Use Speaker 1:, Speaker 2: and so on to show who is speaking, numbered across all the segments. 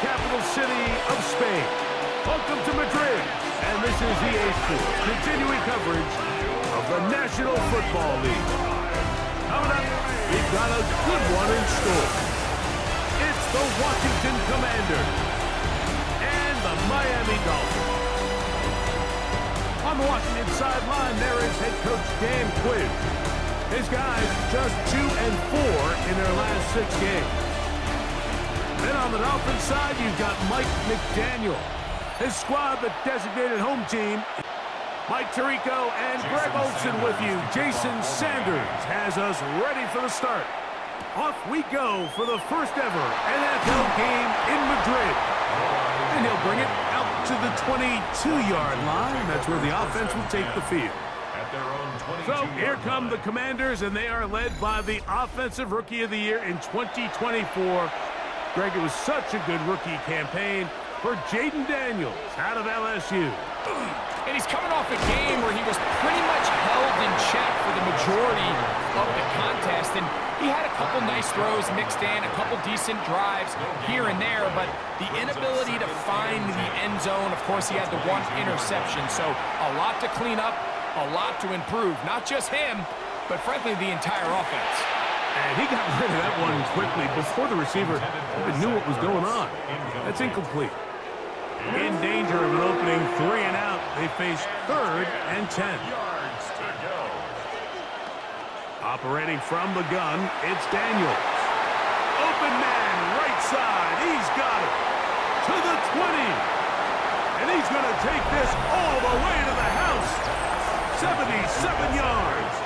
Speaker 1: capital city of Spain. Welcome to Madrid, and this is EA Sports, continuing coverage of the National Football League. Coming up, we've got a good one in store. It's the Washington Commanders and the Miami Dolphins. On the Washington sideline, there is head coach Dan Quinn. His guys just 2-4 in their last 6 games. Then on the Dolphins side, you've got Mike McDaniel. His squad, the designated home team. Mike Tirico and Greg Olson with you. Jason Sanders has us ready for the start. Off we go for the first ever NFL game in Madrid. And he'll bring it out to the 22-yard line. That's where the offense will take the field. So here come the Commanders, and they are led by the Offensive Rookie of the Year in 2024. Greg, it was such a good rookie campaign for Jaden Daniels out of LSU.
Speaker 2: And he's coming off a game where he was pretty much held in check for the majority of the contest. And he had a couple nice throws mixed in, a couple decent drives here and there. But the inability to find the end zone, of course, he had the 1 interception. So a lot to clean up, a lot to improve. Not just him, but frankly, the entire offense.
Speaker 1: And he got rid of that one quickly before the receiver even knew what was going on. That's incomplete. In danger of an opening 3 and out. They face 3rd and 10. Operating from the gun, it's Daniels. Open man, right side. He's got it. To the 20. And he's going to take this all the way to the house. 77 yards.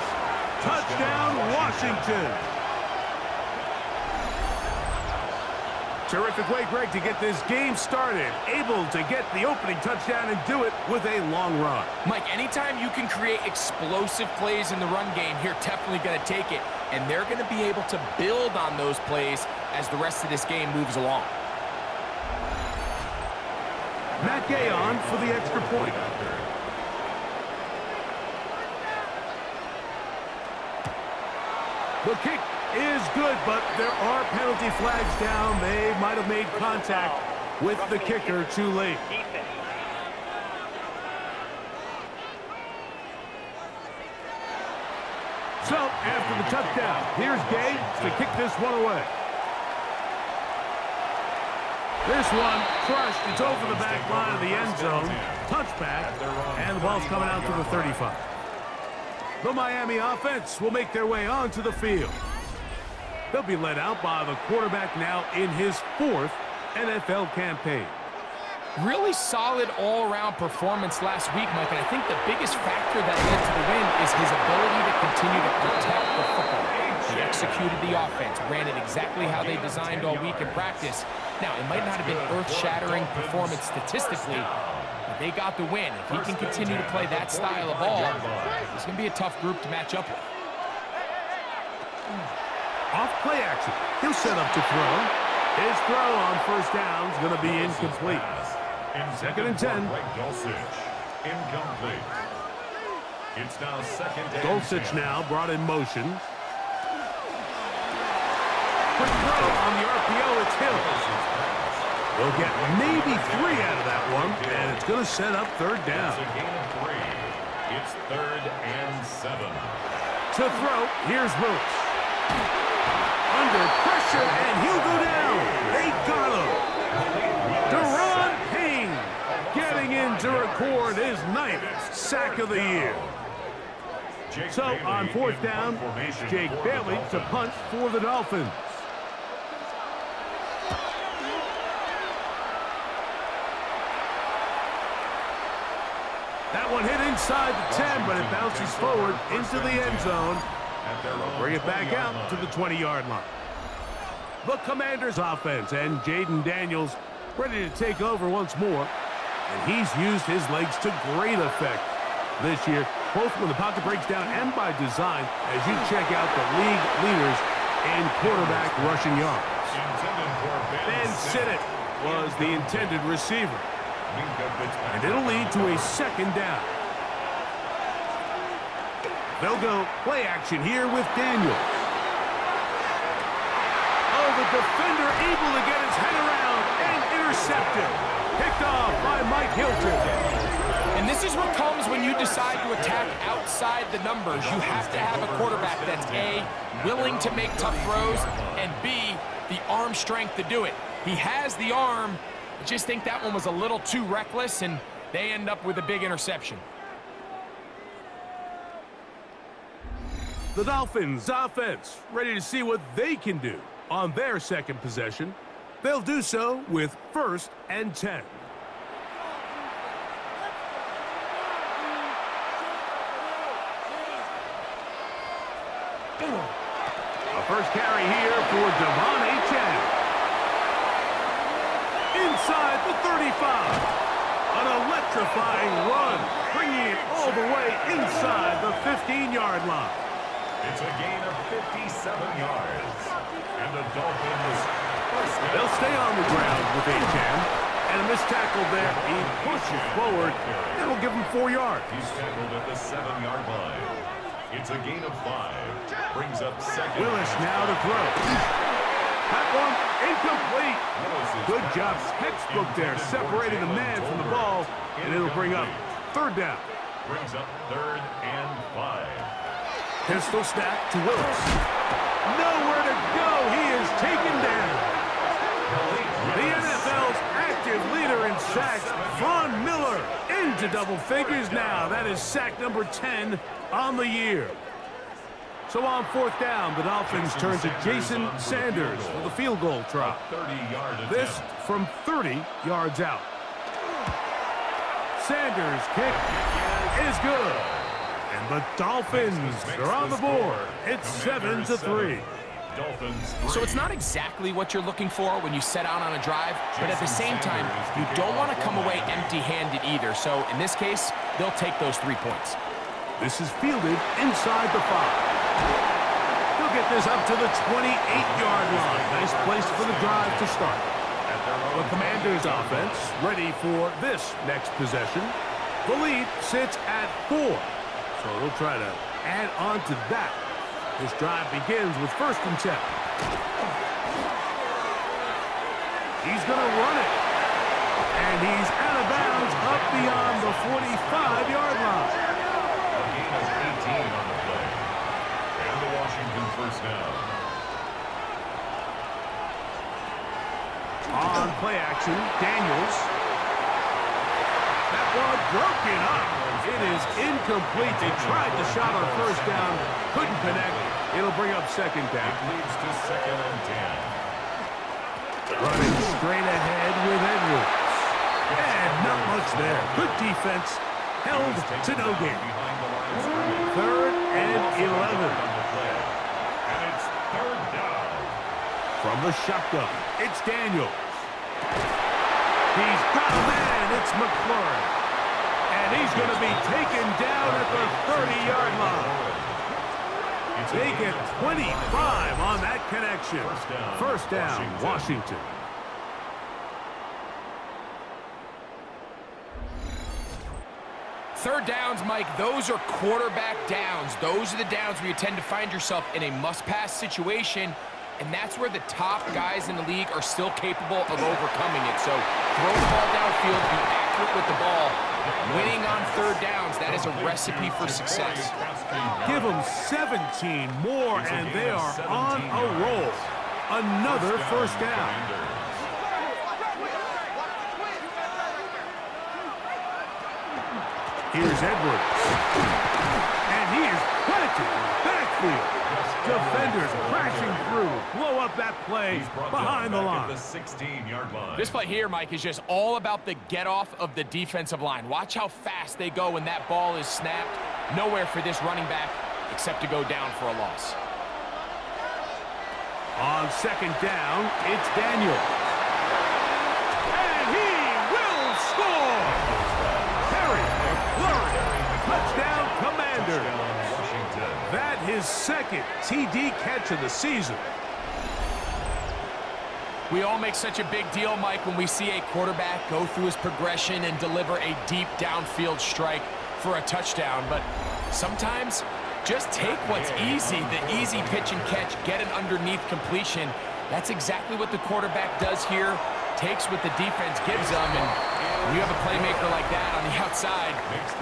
Speaker 1: Touchdown, Washington. Terrific way, Greg, to get this game started. Able to get the opening touchdown and do it with a long run.
Speaker 2: Mike, anytime you can create explosive plays in the run game, you're definitely going to take it. And they're going to be able to build on those plays as the rest of this game moves along.
Speaker 1: Matt Gay on for the extra point. The kick is good, but there are penalty flags down. They might have made contact with the kicker too late. So, after the touchdown, here's Gay to kick this one away. This one crushed. It's over the back line of the end zone. Touchback, and the ball's coming out to the 35. The Miami offense will make their way onto the field. They'll be led out by the quarterback now in his 4th NFL campaign.
Speaker 2: Really solid all-around performance last week, Mike, and I think the biggest factor that led to the win is his ability to continue to protect the football. He executed the offense, ran it exactly how they designed all week in practice. Now, it might not have been earth-shattering performance statistically, but they got the win. If he can continue to play that style of ball, it's going to be a tough group to match up with.
Speaker 1: Off play action. He'll set up to throw. His throw on first down is going to be incomplete. 2nd and 10.
Speaker 3: Incomplete. It's now 2nd and 10.
Speaker 1: Dulcich now brought in motion. Quick throw on the RPO. It's Hill. They'll get maybe 3 out of that one, and it's going to set up 3rd down.
Speaker 3: It's a gain of 3. It's 3rd and 7.
Speaker 1: To throw, here's Willis. Under pressure, and he'll go down. They got him. Deron Payne getting in to record his 9th sack of the year. So on 4th down, it's Jake Bailey to punt for the Dolphins. That one hit inside the 10, but it bounces forward into the end zone. Bring it back out to the 20-yard line. The Commanders offense and Jaden Daniels ready to take over once more. And he's used his legs to great effect this year, both when the pocket breaks down and by design, as you check out the league leaders in quarterback rushing yards. Ben Sinnott was the intended receiver. And it'll lead to a 2nd down. They'll go play action here with Daniels. Oh, the defender able to get his head around and
Speaker 2: aside the numbers, you have to have a quarterback that's A, willing to make tough throws, and B, the arm strength to do it. He has the arm. I just think that one was a little too reckless, and they end up with a big interception.
Speaker 1: The Dolphins offense ready to see what they can do on their second possession. They'll do so with 1st and 10. A first carry here for Devon Achane. Inside the 35. An electrifying run, bringing it all the way inside the 15-yard line.
Speaker 3: It's a gain of 57 yards. And the Dolphins first down.
Speaker 1: They'll stay on the ground with Achane. And a missed tackle there. He pushes forward. That'll give him 4 yards.
Speaker 3: He's tackled at the 7-yard line. It's a gain of 5. Brings up second.
Speaker 1: Willis now to throw. That one incomplete. Good job, textbook there, separating the man from the ball, and it'll bring up 3rd down.
Speaker 3: Brings up 3rd and 5.
Speaker 1: Pistol snap to Willis. Nowhere to go. He is taken down. The NFL's active leader in sacks, Von Miller, into double figures now. That is sack number 10 on the year. So on 4th down, the Dolphins turn to Jason Sanders for the field goal try. This from 30 yards out. Sanders' kick is good. And the Dolphins are on the board. It's 7-3.
Speaker 2: So it's not exactly what you're looking for when you set out on a drive, but at the same time, you don't want to come away empty-handed either. So in this case, they'll take those 3 points.
Speaker 1: This is fielded inside the 5. He'll get this up to the 28-yard line. Nice place for the drive to start. The Commanders' offense ready for this next possession. The lead sits at 4. So they'll try to add on to that. This drive begins with 1st and 10. He's going to run it. And he's out of bounds up beyond the 45-yard line.
Speaker 3: A gain of 18 on the play. And the Washington first down.
Speaker 1: On play action, Daniels. That one broken up. It is incomplete. They tried the shot on 1st down. Couldn't connect. It'll bring up 2nd down.
Speaker 3: It leads to 2nd and 10.
Speaker 1: Running straight ahead with Edwards. And not much there. Good defense. Held to no gain. 3rd and 11.
Speaker 3: And it's 3rd down.
Speaker 1: From the shotgun, it's Daniels. He's got a man. It's McLaurin. And he's going to be taken down at the 30-yard line. They get 25 on that connection. First down, Washington.
Speaker 2: Third downs, Mike, those are quarterback downs. Those are the downs where you tend to find yourself in a must-pass situation, and that's where the top guys in the league are still capable of overcoming it. So throw the ball downfield, be accurate with the ball. Winning on 3rd downs, that is a recipe for success.
Speaker 1: Give them 17 more, and they are on a roll. Another 1st down. Here's Edwards. And he is planted in the backfield. Defenders crashing through. Blow up that play behind the line.
Speaker 3: The 16-yard line.
Speaker 2: This play here, Mike, is just all about the get-off of the defensive line. Watch how fast they go when that ball is snapped. Nowhere for this running back except to go down for a loss.
Speaker 1: On 2nd down, it's Daniel. And he will score! Harry McLaurin, touchdown Commanders. That his 2nd TD catch of the season.
Speaker 2: We all make such a big deal, Mike, when we see a quarterback go through his progression and deliver a deep downfield strike for a touchdown. But sometimes, just take what's easy, the easy pitch and catch, get an underneath completion. That's exactly what the quarterback does here. takes what the defense gives them, and when you have a playmaker like that on the outside,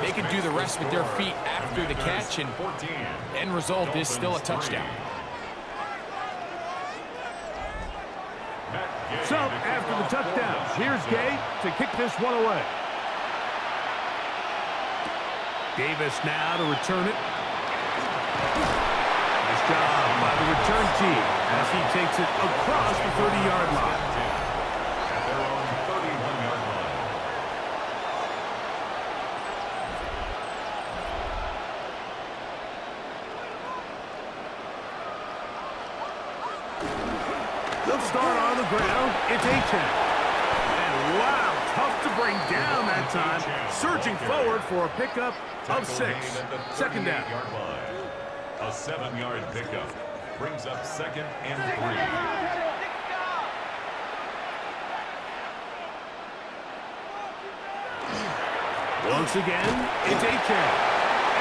Speaker 2: they can do the rest with their feet after the catch, and end result is still a touchdown.
Speaker 1: So, after the touchdown, here's Gay to kick this one away. Davis now to return it. Nice job by the return team as he takes it across the 30-yard line.
Speaker 3: At their own 31-yard line.
Speaker 1: They'll start on the ground. It's Achane. And wow, tough to bring down that time. Surging forward for a pickup of 6. Second down.
Speaker 3: A 7-yard pickup brings up 2nd and 3.
Speaker 1: Once again, it's Achane.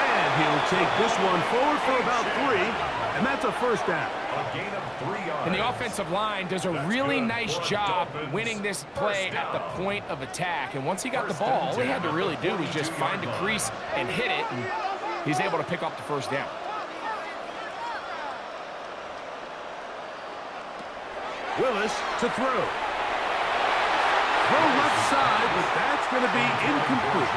Speaker 1: And he'll take this one forward for about 3, and that's a first down.
Speaker 3: A gain of 3 yards.
Speaker 2: And the offensive line does a really nice job winning this play at the point of attack. And once he got the ball, all he had to really do was just find a crease and hit it, and he's able to pick up the first down.
Speaker 1: Willis to throw. Throw left side, but that's going to be incomplete.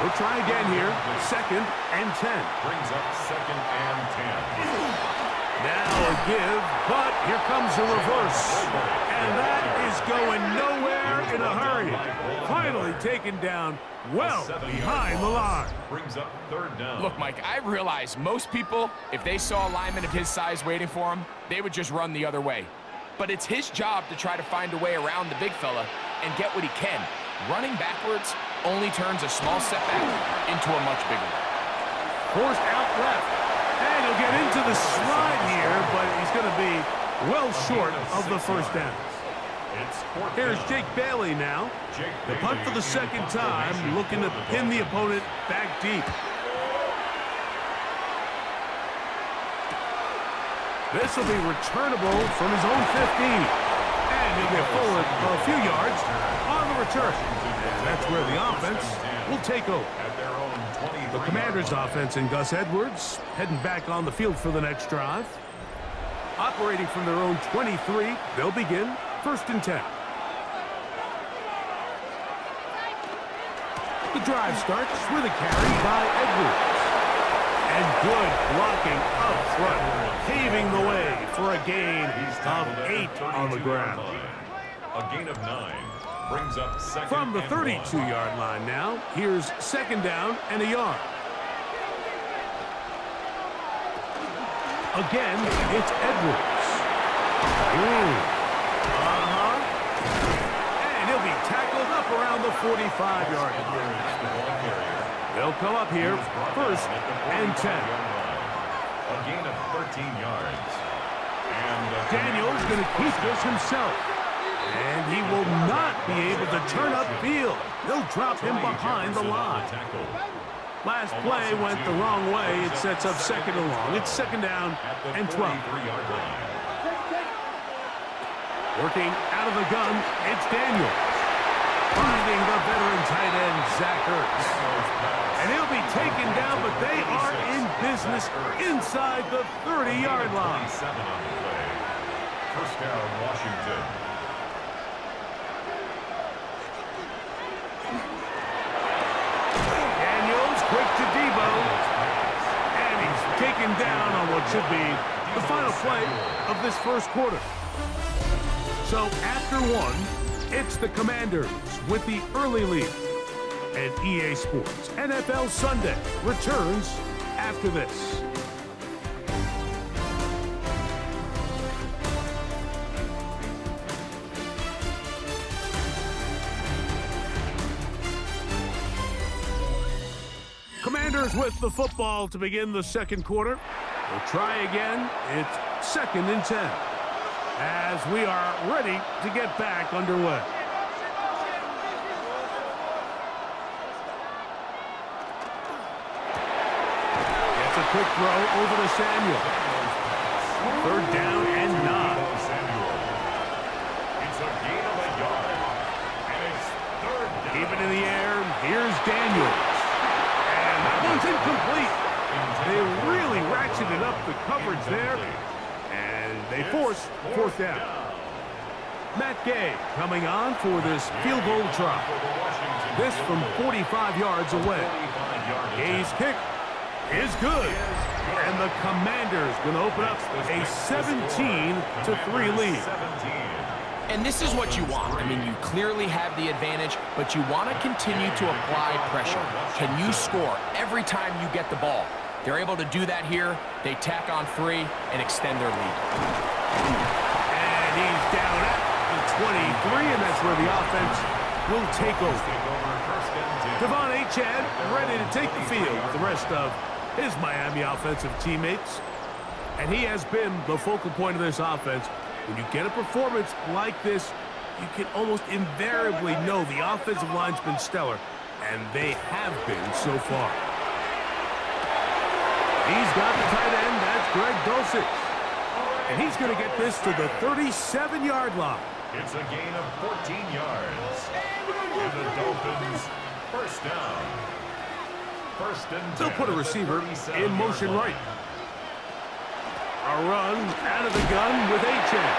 Speaker 1: We'll try again here. 2nd and 10.
Speaker 3: Brings up 2nd and 10.
Speaker 1: Now a give, but here comes a reverse. And that is going nowhere in a hurry. Finally taken down well behind the line.
Speaker 3: Brings up 3rd down.
Speaker 2: Look, Mike, I realize most people, if they saw a lineman of his size waiting for him, they would just run the other way. But it's his job to try to find a way around the big fella and get what he can. Running backwards only turns a small setback into a much bigger one.
Speaker 1: Forced out left. And he'll get into the slide here, but he's going to be well short of the first down. Here's Jake Bailey now. The punt for the second time, looking to pin the opponent back deep. This will be returnable from his own 15. And he'll get forward a few yards on the return. And that's where the offense will take over. The Commanders' offense and Gus Edwards heading back on the field for the next drive. Operating from their own 23, they'll begin 1st and 10. The drive starts with a carry by Edwards. And good blocking up front, paving the way for a gain of 8 on the ground.
Speaker 3: A gain of 9 brings up 2nd
Speaker 1: From the
Speaker 3: and
Speaker 1: 32-yard line now, here's 2nd down and a yard. Again, it's Edwards. And he'll be tackled up around the 45-yard line. They'll come up here, 1st and 10.
Speaker 3: A gain of 13 yards. And
Speaker 1: Daniel's going to keep this himself. And he will not be able to turn upfield. They'll drop him behind the line. Last play went the wrong way. It sets up 2nd and long. It's 2nd down and 12. Working out of the gun, it's Daniels. Finding the veteran tight end, Zach Ertz. And he'll be taken down, but they are in business inside the 30-yard line.
Speaker 3: 7 on the play. First down, Washington.
Speaker 1: Daniels quick to Debo. And he's taken down on what should be the final play of this first quarter. So after 1, it's the Commanders with the early lead. And EA Sports NFL Sunday returns after this. Commanders with the football to begin the second quarter. We'll try again. It's 2nd and 10. As we are ready to get back underway. It's a quick throw over to Samuel. 3rd down and 9.
Speaker 3: It's a gain of a yard.
Speaker 1: in the air. Here's Daniels. And that one's incomplete. They really ratcheted up the coverage there. And they force fourth down. Matt Gay coming on for this field goal try. This from 45 yards away. Gay's kick is good. And the Commanders going to open up a 17-3 lead.
Speaker 2: And this is what you want. I mean, you clearly have the advantage, but you want to continue to apply pressure. Can you score every time you get the ball? They're able to do that here. They tack on 3 and extend their lead.
Speaker 1: And he's down at the 23, and that's where the offense will take over. Devon Achane ready to take the field with the rest of his Miami offensive teammates. And he has been the focal point of this offense. When you get a performance like this, you can almost invariably know the offensive line's been stellar, and they have been so far. He's got the tight end. That's Greg Dulcich. And he's going to get this to the 37-yard line.
Speaker 3: It's a gain of 14 yards. And the Dolphins, first down. First and 10.
Speaker 1: They'll put a receiver in motion right. A run out of the gun with Achane.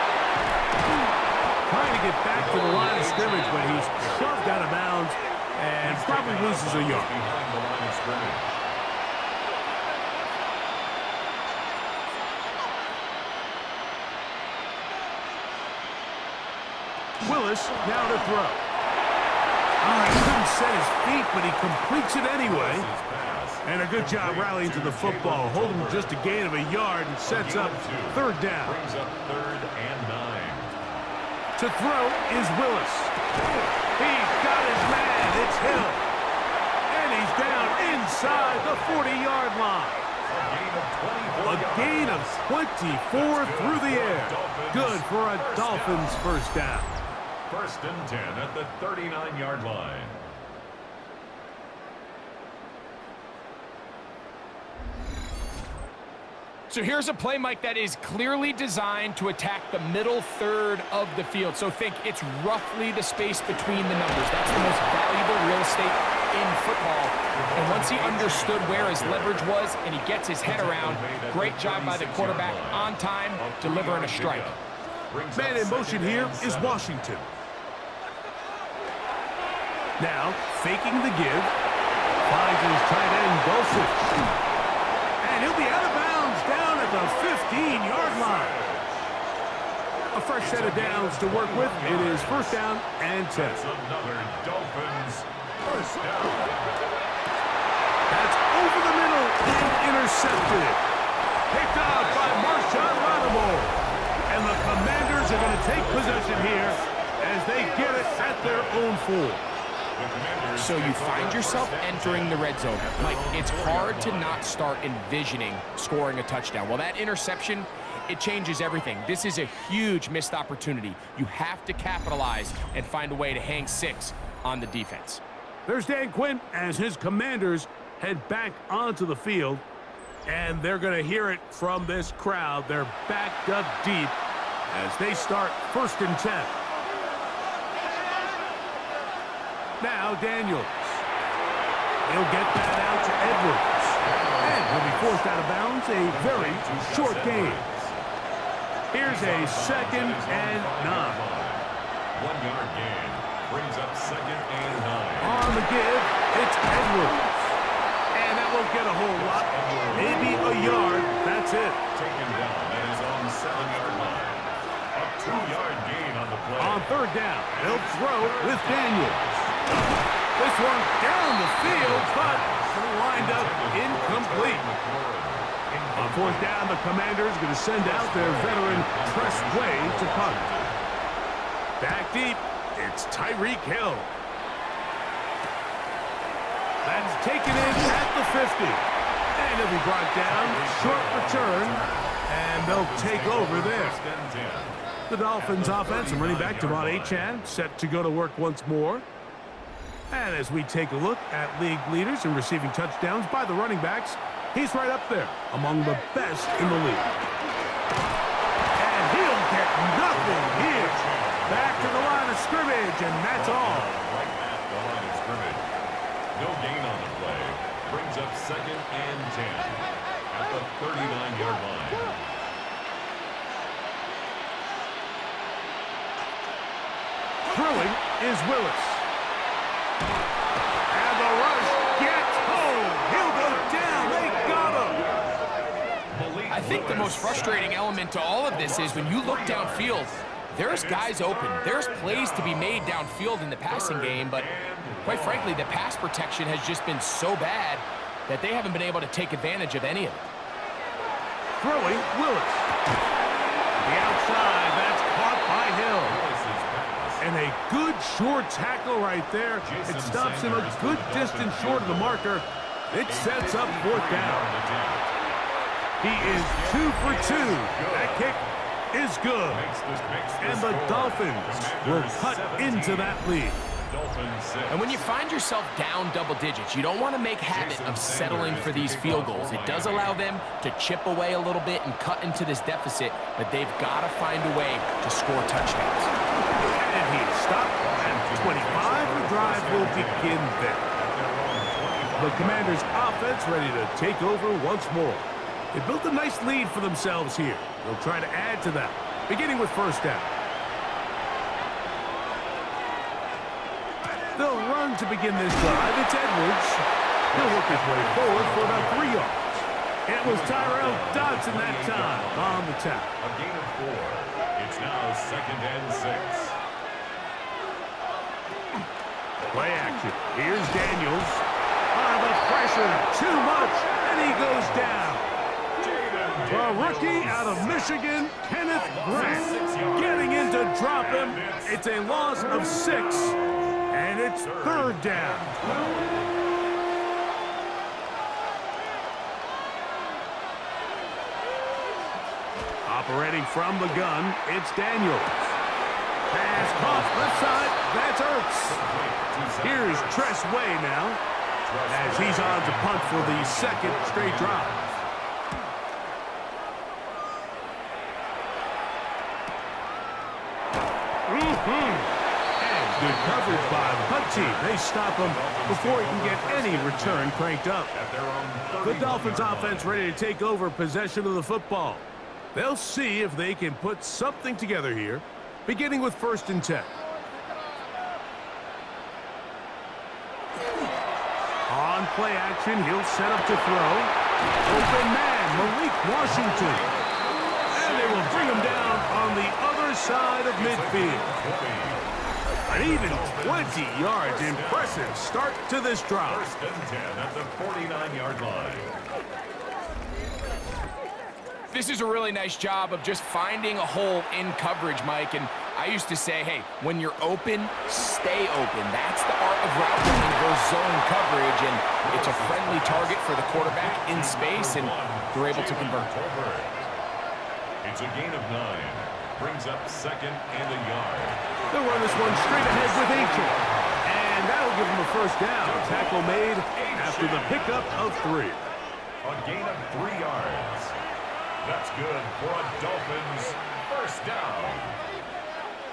Speaker 1: Trying to get back to the line of scrimmage, but he's shoved out of bounds and probably loses a yard.
Speaker 3: Behind the line of scrimmage.
Speaker 1: Willis now to throw. He couldn't set his feet, but he completes it anyway. And a good job rallying to the football, holding just a gain of a yard and sets up third down.
Speaker 3: Brings up 3rd and 9.
Speaker 1: To throw is Willis. He's got his man. It's Hill. And he's down inside the 40-yard line. A gain of 24 through the air. Good for a Dolphins first down.
Speaker 3: First and 10 at the 39-yard line.
Speaker 2: So here's a play, Mike, that is clearly designed to attack the middle third of the field. So think it's roughly the space between the numbers. That's the most valuable real estate in football. And once he understood where his leverage was and he gets his head around, great job by the quarterback on time, delivering a strike.
Speaker 1: Man in motion here is Washington. Now, faking the give, finds his tight end, Dulcich. And he'll be out of bounds down at the 15-yard line. A fresh set of downs to work with. It is first down and 10.
Speaker 3: That's another Dolphins first down.
Speaker 1: That's over the middle and intercepted. Picked off by Marshawn Lattimore. And the Commanders are going to take possession here as they get it at their own 4.
Speaker 2: So you find yourself entering the red zone. Mike, it's hard to not start envisioning scoring a touchdown. Well, that interception, it changes everything. This is a huge missed opportunity. You have to capitalize and find a way to hang 6 on the defense.
Speaker 1: There's Dan Quinn as his Commanders head back onto the field. And they're going to hear it from this crowd. They're backed up deep as they start first and 10. Now Daniels. He'll get that out to Edwards. And he'll be forced out of bounds. A very short game. Here's a second and 9.
Speaker 3: 1-yard gain. Brings up second and 9.
Speaker 1: On the give, it's Edwards. And that won't get a whole lot. Maybe a yard. That's it.
Speaker 3: Taken down. That is on the 7-yard line. A 2-yard gain on the play.
Speaker 1: On third down, they'll throw with Daniels. This one down the field, but lined up incomplete. On fourth down, the Commanders going to send out their veteran Tress Way to punt. Back deep, it's Tyreek Hill. That's taken in at the 50. And he'll be brought down, short return, and they'll take over there. The Dolphins offense and running back Devon Achane set to go to work once more. And as we take a look at league leaders in receiving touchdowns by the running backs, he's right up there among the best in the league. And he'll get nothing here. Back to the line of scrimmage, and that's all.
Speaker 3: the line of scrimmage. No gain on the play. Brings up 2nd and 10 at the 39-yard line.
Speaker 1: Throwing is Willis. And the rush gets home. He'll go down. They got him.
Speaker 2: I think the most frustrating element to all of this is when you look downfield, there's guys open. There's plays to be made downfield in the passing game, but quite frankly, the pass protection has just been so bad that they haven't been able to take advantage of any of it.
Speaker 1: Throwing Willis. The outside, that's caught by Hill. And a good short tackle right there. It stops him a good distance short of the marker. It sets up 4th down. He is 2 for 2. That kick is good. And the Dolphins will cut into that lead.
Speaker 2: And when you find yourself down double digits, you don't want to make habit of settling for these field goals. It does allow them to chip away a little bit and cut into this deficit, but they've got to find a way to score touchdowns.
Speaker 1: And he's stopped at 25. The drive will begin there. The Commanders' offense ready to take over once more. They built a nice lead for themselves here. They'll try to add to that, beginning with 1st down. They'll run to begin this drive. It's Edwards. He'll work his way forward for about 3 yards. It was Tyrell Dodson that time on the tap.
Speaker 3: A gain of 4. It's now 2nd and 6.
Speaker 1: Play action. Here's Daniels. The pressure, too much, and he goes down. The rookie out of Michigan, Kenneth Grant, getting in to drop him. It's a loss of 6, and it's 3rd down. Operating from the gun, it's Daniels. Pass caught left side, that's Ertz. Here's Tress Way now, as he's on to punt for the 2nd straight drive. And good coverage by the punt team. They stop him before he can get any return cranked up. The Dolphins offense ready to take over possession of the football. They'll see if they can put something together here, beginning with 1st and 10. On play action, he'll set up to throw. Open man, Malik Washington. And they will bring him down on the other side of midfield. An even 20 yards. Impressive start to this drive.
Speaker 3: 1st and 10 at the 49-yard line.
Speaker 2: This is a really nice job of just finding a hole in coverage, Mike. And I used to say, hey, when you're open, stay open. That's the art of route running versus zone coverage. And it's a friendly target for the quarterback in space, and they're able to convert.
Speaker 3: It's a gain of 9. Brings up 2nd and a yard.
Speaker 1: They'll run this one straight ahead with Aiken. And that'll give them a 1st down. Tackle made after the pickup of 3.
Speaker 3: A gain of 3 yards. That's good for a Dolphins 1st down.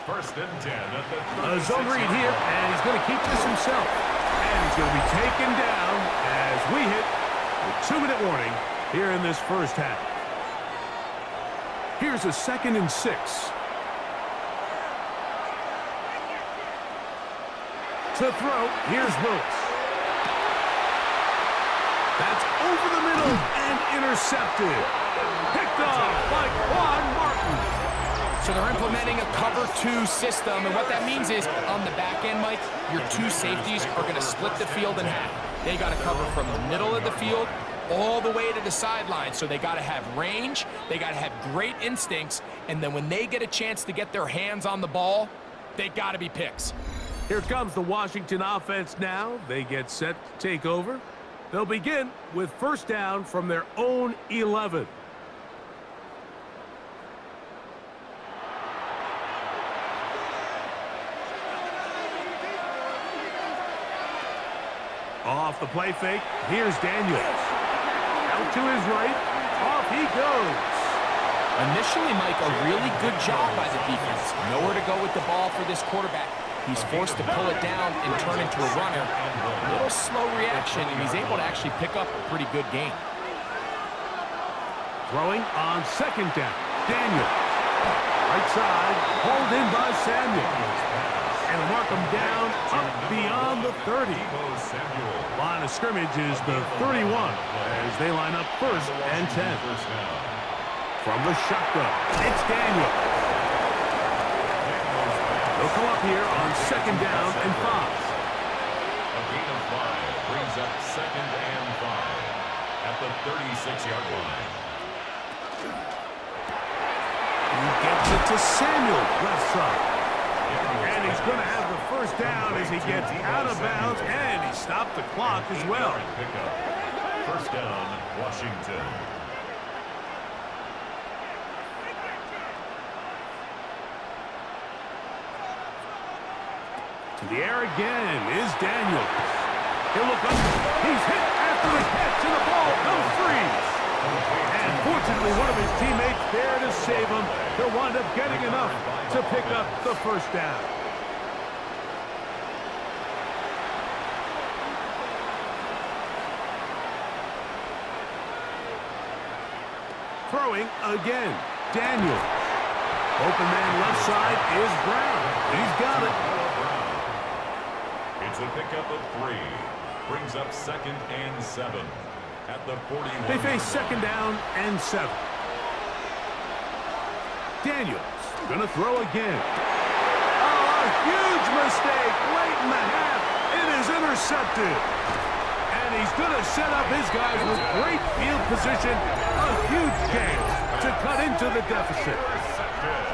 Speaker 3: 1st and 10 at the 36.
Speaker 1: A zone read here, and he's going to keep this himself. And he's going to be taken down as we hit the 2-minute warning here in this 1st half. Here's a 2nd and 6. To throw, here's Willis. That's over the middle and intercepted. Picked off by Quan Martin.
Speaker 2: So they're implementing a cover 2 system, and what that means is on the back end, Mike, your 2 safeties are going to split the field in half. They got to cover from the middle of the field all the way to the sideline. So they got to have range, they got to have great instincts, and then when they get a chance to get their hands on the ball, they got to be picks.
Speaker 1: Here comes the Washington offense now. They get set to take over. They'll begin with 1st down from their own 11. Off the play fake, here's Daniels. Out to his right, off he goes.
Speaker 2: Initially, Mike, a really good job by the defense. Nowhere to go with the ball for this quarterback. He's forced to pull it down and turn into a runner. A little slow reaction, and he's able to actually pick up a pretty good gain.
Speaker 1: Throwing on second down. Daniel. Right side, hauled in by Samuel. And mark him down up beyond the 30. Line of scrimmage is the 31 as they line up first and 10. From the shotgun, it's Daniel. They'll come up here on second down and 5.
Speaker 3: A gain of 5 brings up second and 5 at the 36-yard line.
Speaker 1: He gets it to Samuel, left side. And he's going to have the first down as he gets out of bounds, and he stopped the clock as well.
Speaker 3: First down, Washington.
Speaker 1: To the air again is Daniels. He'll look up. He's hit after the catch, and the ball comes free. And fortunately, one of his teammates there to save him. He'll wind up getting enough to pick up the first down. Throwing again, Daniels. Open man left side is Brown. He's got it.
Speaker 3: It's a pickup of 3. Brings up second and 7 at the 41.
Speaker 1: They face second down and 7. Daniels gonna throw again. Oh, a huge mistake late in the half. It is intercepted. And he's gonna set up his guys with great field position. A huge gain to cut into the deficit.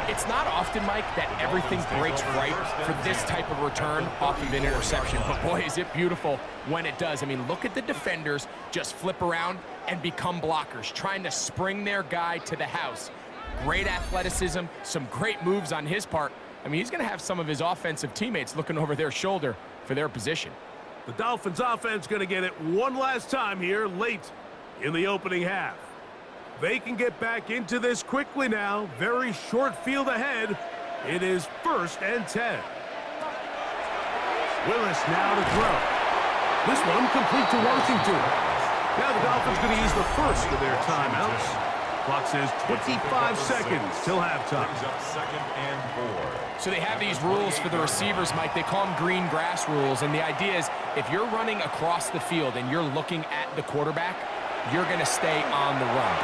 Speaker 2: It's not often, Mike, that everything breaks right for this type of return off of an interception. But boy, is it beautiful when it does. I mean, look at the defenders just flip around and become blockers, trying to spring their guy to the house. Great athleticism, some great moves on his part. I mean, he's going to have some of his offensive teammates looking over their shoulder for their position.
Speaker 1: The Dolphins offense going to get it one last time here late in the opening half. They can get back into this quickly now. Very short field ahead. It is first and 10. Willis now to throw. This one complete to Washington. Now the Dolphins going to use the first of their timeouts. Clock says 25 seconds till halftime.
Speaker 3: Second and 4.
Speaker 2: So they have these rules for the receivers, Mike. They call them green grass rules. And the idea is if you're running across the field and you're looking at the quarterback, you're going to stay on the run.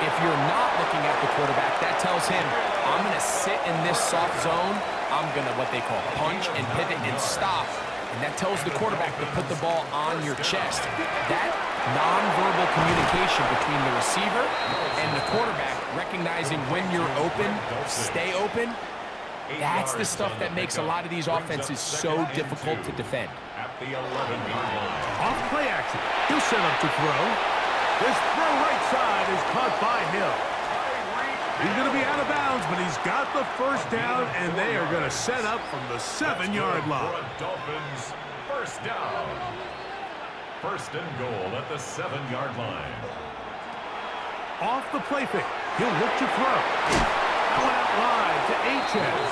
Speaker 2: If you're not looking at the quarterback, that tells him, I'm going to sit in this soft zone. I'm going to, what they call, punch and pivot and stop. And that tells the quarterback to put the ball on your chest. That nonverbal communication between the receiver and the quarterback, recognizing when you're open, stay open, that's the stuff that makes a lot of these offenses so difficult to defend.
Speaker 3: At the 11-yard line.
Speaker 1: Off play action. He'll set up to throw. This throw right side is caught by Hill. He's going to be out of bounds, but he's got the first down, and they are going to set up from the 7-yard line.
Speaker 3: Dolphins first down. First and goal at the 7-yard line.
Speaker 1: Off the play fake. He'll look to throw. Going out wide to H.S.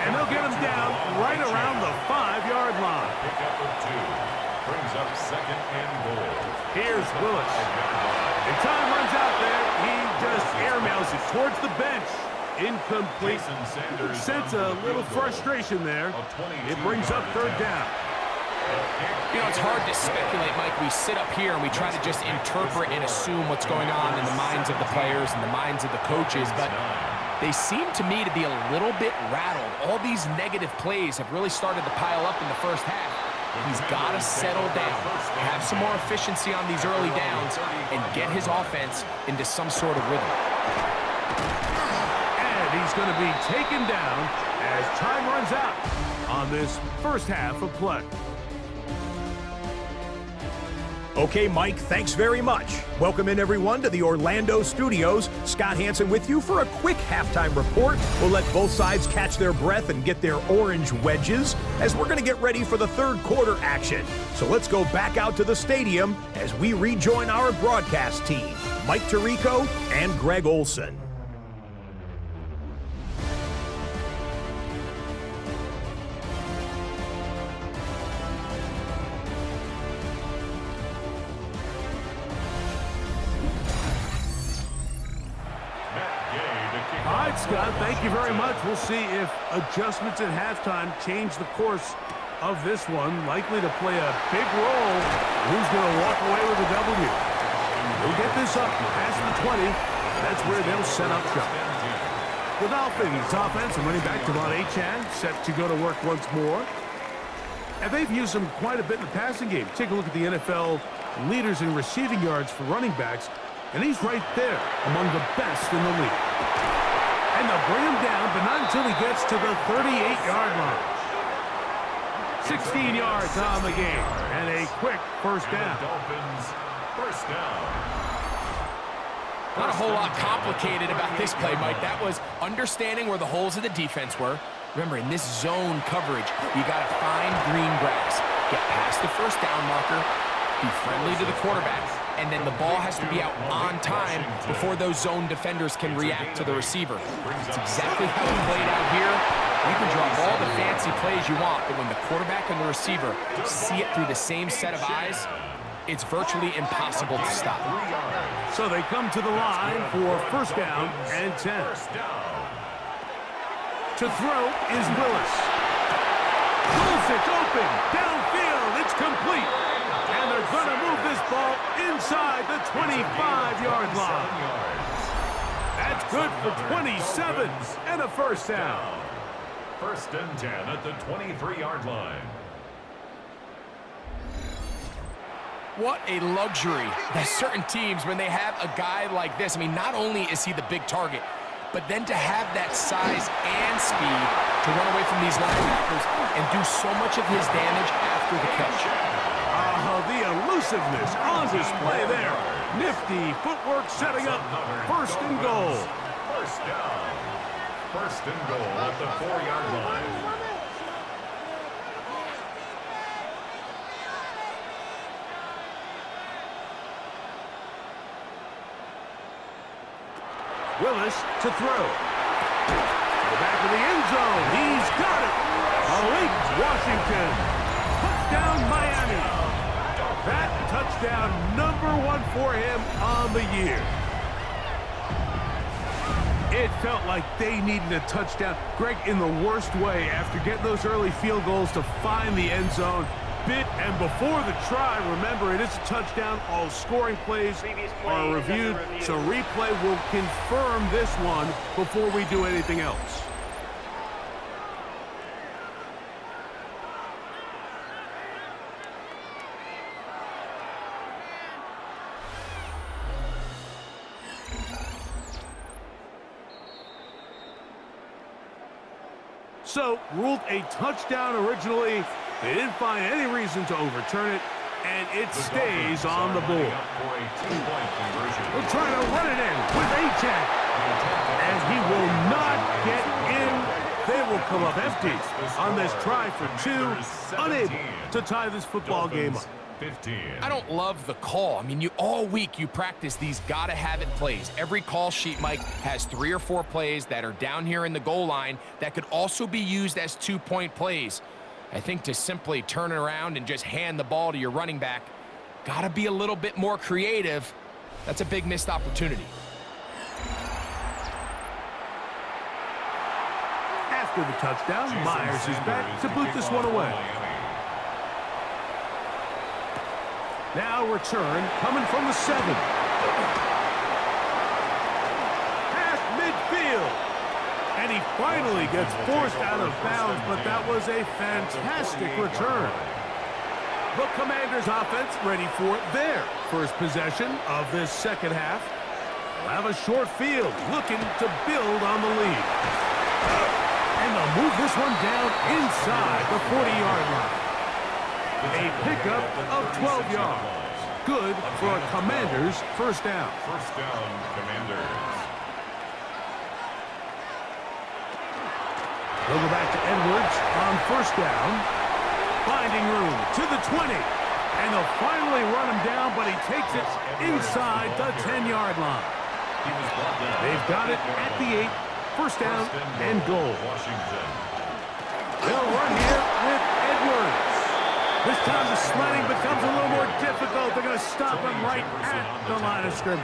Speaker 1: And they'll get him down right around the 5-yard line.
Speaker 3: Pick up of 2. Brings up second and goal.
Speaker 1: Here's Willis. And time runs out there. He just airmails it towards the bench. Incomplete. Sense a little frustration there. It brings up third down.
Speaker 2: You know, it's hard to speculate, Mike. We sit up here and we try to just interpret and assume what's going on in the minds of the players and the minds of the coaches, but they seem to me to be a little bit rattled. All these negative plays have really started to pile up in the first half. He's got to settle down, have some more efficiency on these early downs, and get his offense into some sort of rhythm.
Speaker 1: And he's going to be taken down as time runs out on this first half of play.
Speaker 4: Okay, Mike, thanks very much. Welcome in, everyone, to the Orlando studios. Scott Hansen with you for a quick halftime report. We'll let both sides catch their breath and get their orange wedges as we're going to get ready for the third quarter action. So let's go back out to the stadium as we rejoin our broadcast team, Mike Tirico and Greg Olson.
Speaker 1: Scott. Thank you very much. We'll see if adjustments at halftime change the course of this one. Likely to play a big role. Who's going to walk away with a W? They'll get this up past the 20. That's where they'll set up shop. The Dolphins offense and running back Devon Achane set to go to work once more. And they've used him quite a bit in the passing game. Take a look at the NFL leaders in receiving yards for running backs, and he's right there among the best in the league. And they'll bring him down, but not until he gets to the 38-yard line. 16 yards on the game, and a quick first down.
Speaker 3: Dolphins, first down.
Speaker 2: Not a whole lot complicated about this play, Mike. That was understanding where the holes of the defense were. Remember, in this zone coverage, you got to find green grass, get past the first down marker, be friendly to the quarterback, and then the ball has to be out on time before those zone defenders can react to the receiver. It's exactly how it played out here. You can draw all the fancy plays you want, but when the quarterback and the receiver see it through the same set of eyes, it's virtually impossible to stop.
Speaker 1: So they come to the line for first down and 10. To throw is Willis. Willis open, downfield, it's complete. And they're going to move this ball inside the 25-yard line. That's good for 27 and a first down.
Speaker 3: First and 10 at the 23-yard line.
Speaker 2: What a luxury that certain teams, when they have a guy like this, I mean, not only is he the big target, but then to have that size and speed to run away from these linebackers and do so much of his damage after the catch.
Speaker 1: The elusiveness on display there. Nifty footwork setting up first and goal.
Speaker 3: First down. First and goal at the 4-yard line.
Speaker 1: Willis to throw. To the back of the end zone. He's got it. Malik Washington. Touchdown, Miami. That touchdown #1 for him on the year. It felt like they needed a touchdown. Greg, in the worst way, after getting those early field goals to find the end zone. And before the try, remember, it is a touchdown. All scoring plays are reviewed, so replay will confirm this one before we do anything else. So, ruled a touchdown originally. They didn't find any reason to overturn it, and it stays on the board. They'll try to run it in with Achane, and he will not get in. They will come up empty on this try for 2, unable to tie this football game up.
Speaker 3: 15.
Speaker 2: I don't love the call. I mean, all week you practice these gotta-have-it plays. Every call sheet, Mike, has 3 or 4 plays that are down here in the goal line that could also be used as 2-point plays. I think to simply turn it around and just hand the ball to your running back, gotta be a little bit more creative. That's a big missed opportunity.
Speaker 1: After the touchdown, Myers is back to boot this one away. Now return coming from the 7. Past midfield. And he finally gets forced out of bounds, but that was a fantastic return. The Commanders offense ready for their first possession of this second half. They'll have a short field looking to build on the lead. And they'll move this one down inside the 40-yard line. A pickup of 12 yards. Good for a Commanders first down.
Speaker 3: First down, Commanders.
Speaker 1: They'll go back to Edwards on first down. Finding room to the 20. And they'll finally run him down, but he takes it inside the 10-yard line. They've got it at the 8. First down and goal. They'll run here with Edwards. This time the sledding becomes a little more difficult. They're going to stop him right at the line of scrimmage.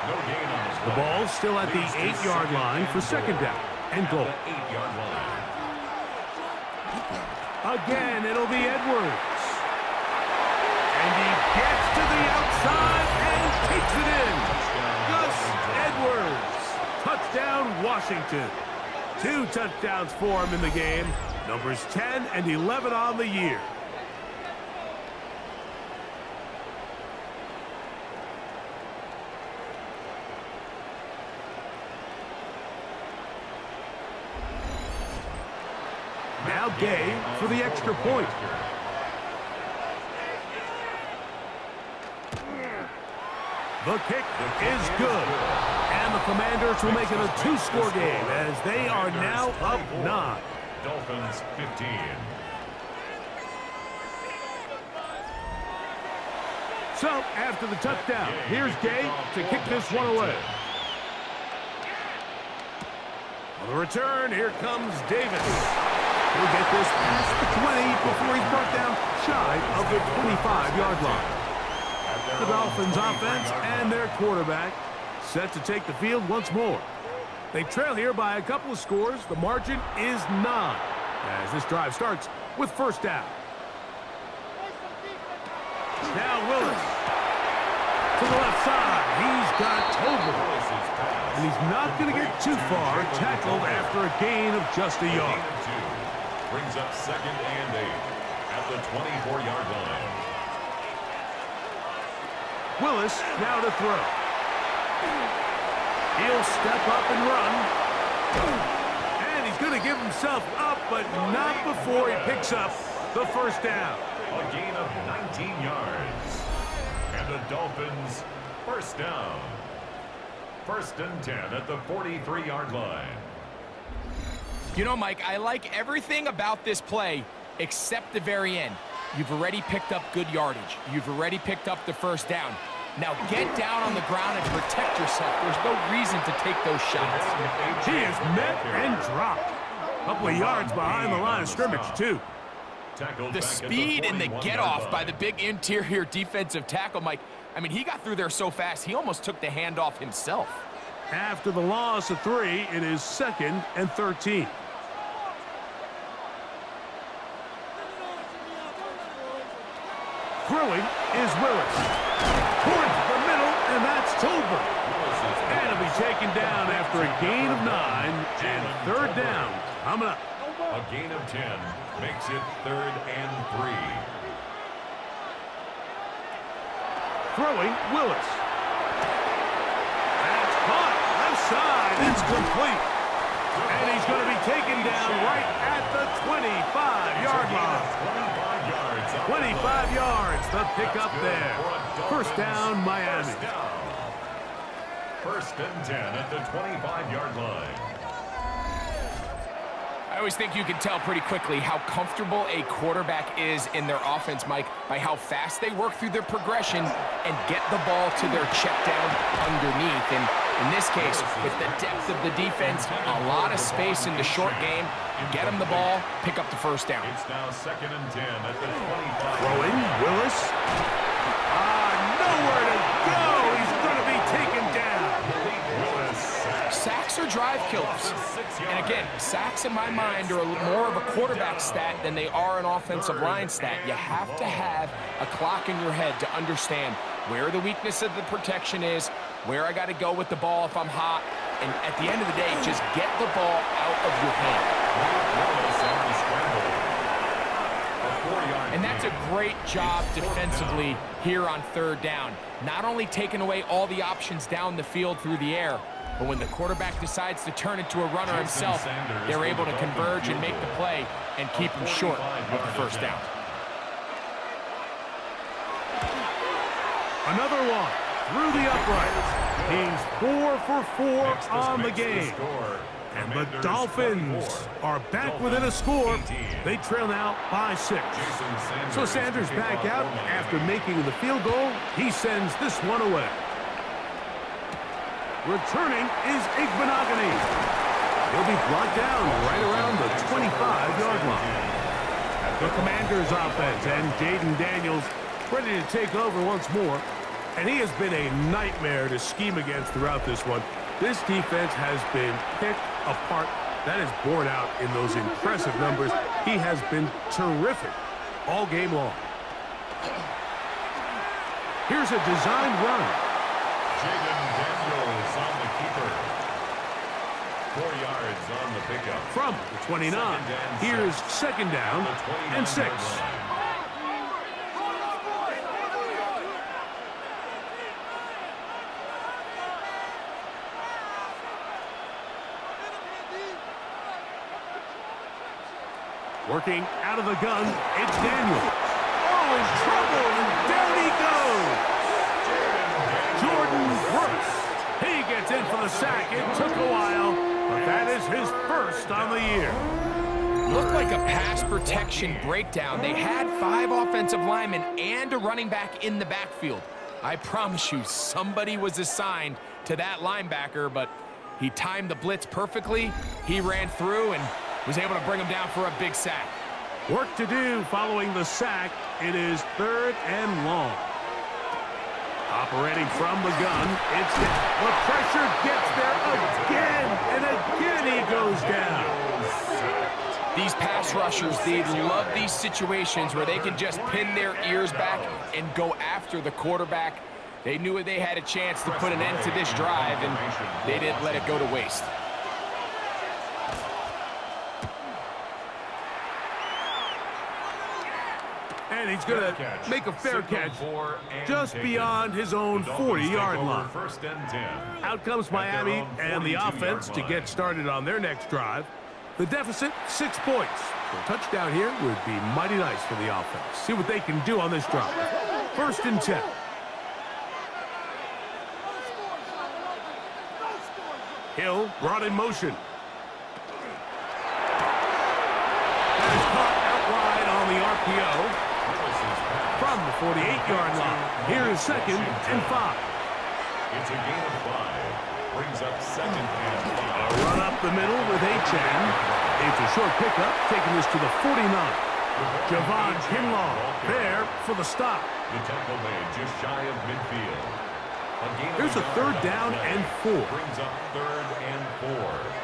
Speaker 3: No gain on this
Speaker 1: The
Speaker 3: play.
Speaker 1: ball's still at the 8-yard line for second down and goal.
Speaker 3: 8-yard line.
Speaker 1: Again, it'll be Edwards. And he gets to the outside and takes it in. Gus Edwards. Touchdown, Washington. 2 touchdowns for him in the game. Numbers 10 and 11 on the year. Now Gay for the extra point. The kick is good. And the Commanders will make it a 2-score game as they are now up 9.
Speaker 3: Dolphins 15.
Speaker 1: So, after the touchdown, here's Gay to kick this one away. On the return, here comes Davis. He'll get this past the 20 before he's brought down shy of the 25-yard line. The Dolphins offense and their quarterback set to take the field once more. They trail here by a couple of scores. The margin is 9 as this drive starts with first down. Now Willis to the left side. He's got Tolbert. And he's not going to get too far, tackled after a gain of just a yard.
Speaker 3: Brings up second and 8 at the 24-yard line.
Speaker 1: Willis now to throw. He'll step up and run. And he's going to give himself up, but not before he picks up the first down.
Speaker 3: A gain of 19 yards. And the Dolphins first down. First and 10 at the 43-yard line.
Speaker 2: You know, Mike, I like everything about this play except the very end. You've already picked up good yardage. You've already picked up the first down. Now get down on the ground and protect yourself. There's no reason to take those shots.
Speaker 1: He is met and dropped. A couple of yards behind the line of scrimmage, too.
Speaker 2: The speed and the get-off by the big interior defensive tackle, Mike. I mean, he got through there so fast, he almost took the handoff himself.
Speaker 1: After the loss of 3, it is 2nd and 13. Throwing is Willis. Towards the middle, and that's Tolbert. And he'll be taken down after a gain of 9 and third down. Coming up.
Speaker 3: A gain of 10 makes it 3rd and 3.
Speaker 1: Throwing Willis. That's caught. Left side. It's complete. And he's going to be taken down right at the 25-yard line. 25 yards, the pickup there. First down, Miami.
Speaker 3: First and 10 at the 25-yard line.
Speaker 2: I always think you can tell pretty quickly how comfortable a quarterback is in their offense, Mike, by how fast they work through their progression and get the ball to their check down underneath. And in this case, with the depth of the defense, a lot of space in the short game, get them the ball, pick up the first down.
Speaker 3: It's now 2nd and 10 at the 25.
Speaker 1: Throwing, Willis. Nowhere to go. He's going to be taken down.
Speaker 2: Sacks are drive killers. And again, sacks in my mind are more of a quarterback stat than they are an offensive line stat. You have to have a clock in your head to understand where the weakness of the protection is, where I got to go with the ball if I'm hot, and at the end of the day, just get the ball out of your hand. And that's a great job defensively here on third down. Not only taking away all the options down the field through the air, but when the quarterback decides to turn into a runner himself, they're able to converge and make the play and keep him short of the first down.
Speaker 1: Another one through the uprights. He's 4 for 4 on the game. And the Dolphins are back within a score. They trail now by 6. So Sanders back out after making the field goal. He sends this one away. Returning is Igbenogany. He'll be brought down right around the 25-yard line. The Commanders offense and Jaden Daniels ready to take over once more. And he has been a nightmare to scheme against throughout this one. This defense has been picked apart. That is borne out in those impressive numbers. He has been terrific all game long. Here's a designed run.
Speaker 3: Jaden Daniels on the keeper. 4 yards on the pickup.
Speaker 1: From the 29. Here's second down and 6. Working out of the gun, it's Daniels. Oh, in trouble, and down he goes. Jordan Brooks. He gets in for the sack. It took a while, but that is his first on the year.
Speaker 2: Looked like a pass protection breakdown. They had 5 offensive linemen and a running back in the backfield. I promise you, somebody was assigned to that linebacker, but he timed the blitz perfectly. He ran through and was able to bring him down for a big sack.
Speaker 1: Work to do following the sack. It is 3rd and long. Operating from the gun, it's the pressure gets there again, and again he goes down.
Speaker 2: These pass rushers, they love these situations where they can just pin their ears back and go after the quarterback. They knew they had a chance to put an end to this drive, and they didn't let it go to waste.
Speaker 1: And he's going to make a fair catch just beyond his own 40-yard line. Out comes Miami and the offense to get started on their next drive. The deficit, 6 points. A touchdown here would be mighty nice for the offense. See what they can do on this drive. 1st and 10. Hill brought in motion. That is caught out wide on the RPO. From the 48-yard line. Here is 2nd and 5.
Speaker 3: It's a gain of 5. Brings up 2nd and 5.
Speaker 1: A run up the middle with Achane. It's a short pickup, taking this to the 49. Javon Kinlaw there for the stop.
Speaker 3: The tackle made just shy of midfield.
Speaker 1: Here's a 3rd down and 4.
Speaker 3: Brings up 3rd and 4.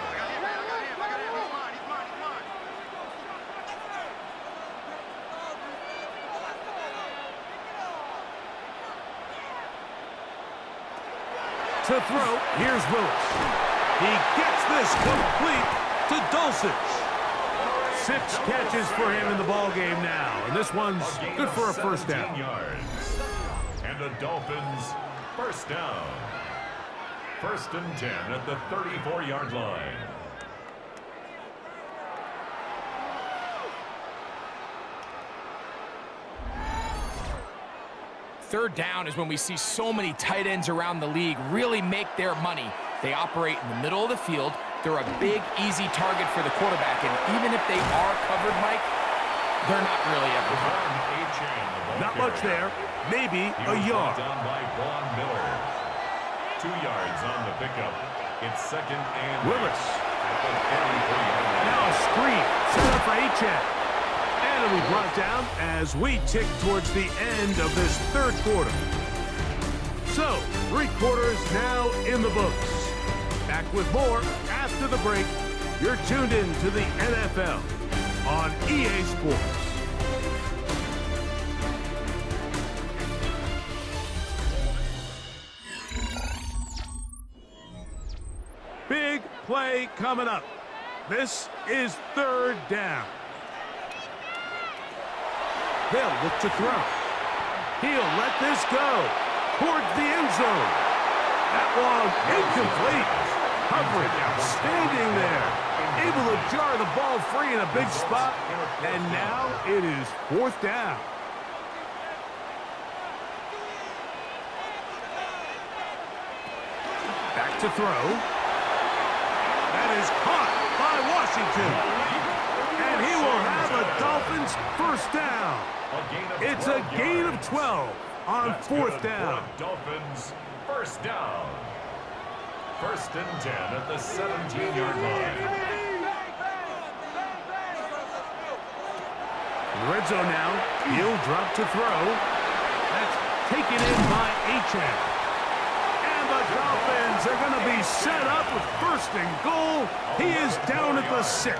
Speaker 1: To throw, here's Willis. He gets this complete to Dulcich. 6 catches for him in the ball game now, and this one's good for a 1st down.
Speaker 3: Yards. And the Dolphins, 1st down. 1st and 10 at the 34-yard line.
Speaker 2: Third down is when we see so many tight ends around the league really make their money. They operate in the middle of the field. They're a big, easy target for the quarterback, and even if they are covered, Mike, they're not really ever covered.
Speaker 1: Not much there. Maybe a yard.
Speaker 3: Down by Vaughn Miller. 2 yards on the pickup. It's 2nd and
Speaker 1: Willis.
Speaker 3: at the 33-yard line.
Speaker 1: Now a screen set up for Achane. And it'll be brought down as we tick towards the end of this 3rd quarter. So, 3 quarters now in the books. Back with more after the break. You're tuned in to the NFL on EA Sports. Big play coming up. This is 3rd down. They'll look to throw. He'll let this go towards the end zone. That one incomplete. Coverage outstanding there. Able to jar the ball free in a big spot. And now it is 4th down. Back to throw. That is caught by Washington. And he will have a Dolphins 1st down. It's a gain of 12 on 4th down.
Speaker 3: Dolphins 1st down. 1st and 10 at the 17-yard line.
Speaker 1: Red zone now. He'll drop to throw. That's taken in by H.M. And the Dolphins are going to be set up with first and goal. He is down at the 6.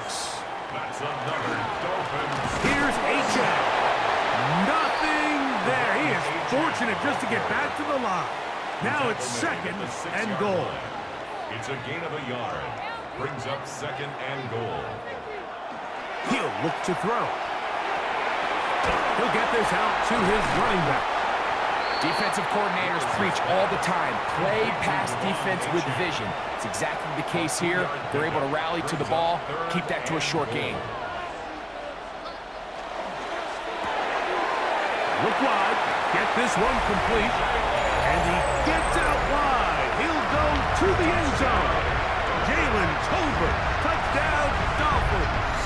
Speaker 3: That's another Dolphins.
Speaker 1: Here's H.M. Nothing there. He is fortunate just to get back to the line. Now it's second and goal.
Speaker 3: It's a gain of a yard. Brings up second and goal.
Speaker 1: He'll look to throw. He'll get this out to his running back.
Speaker 2: Defensive coordinators preach all the time, play pass defense with vision. It's exactly the case here. They're able to rally to the ball, keep that to a short game.
Speaker 1: Look wide, get this one complete, and he gets out wide. He'll go to the end zone. Jalen Tolbert, touchdown Dolphins.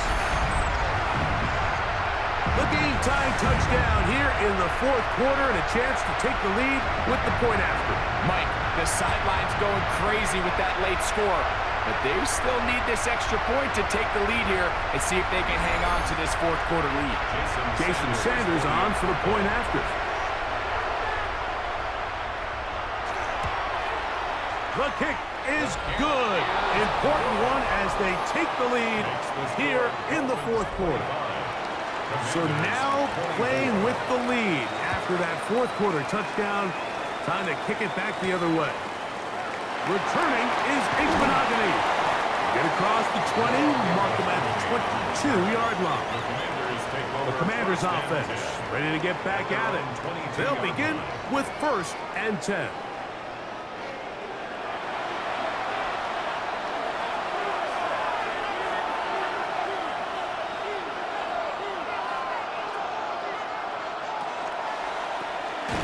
Speaker 1: The game-time touchdown here in the fourth quarter and a chance to take the lead with the point after.
Speaker 2: Mike, the sideline's going crazy with that late score, but they still need this extra point to take the lead here and see if they can hang on to this fourth quarter lead.
Speaker 1: Jason Sanders on for the point after. The kick is good. Important one as they take the lead here in the fourth quarter. So now playing with the lead after that fourth quarter touchdown. Time to kick it back the other way. Returning is Igbenogany. Get across the 20, mark them at the 22-yard line. The Commanders offense ready to get back at it. They'll begin with first and 10.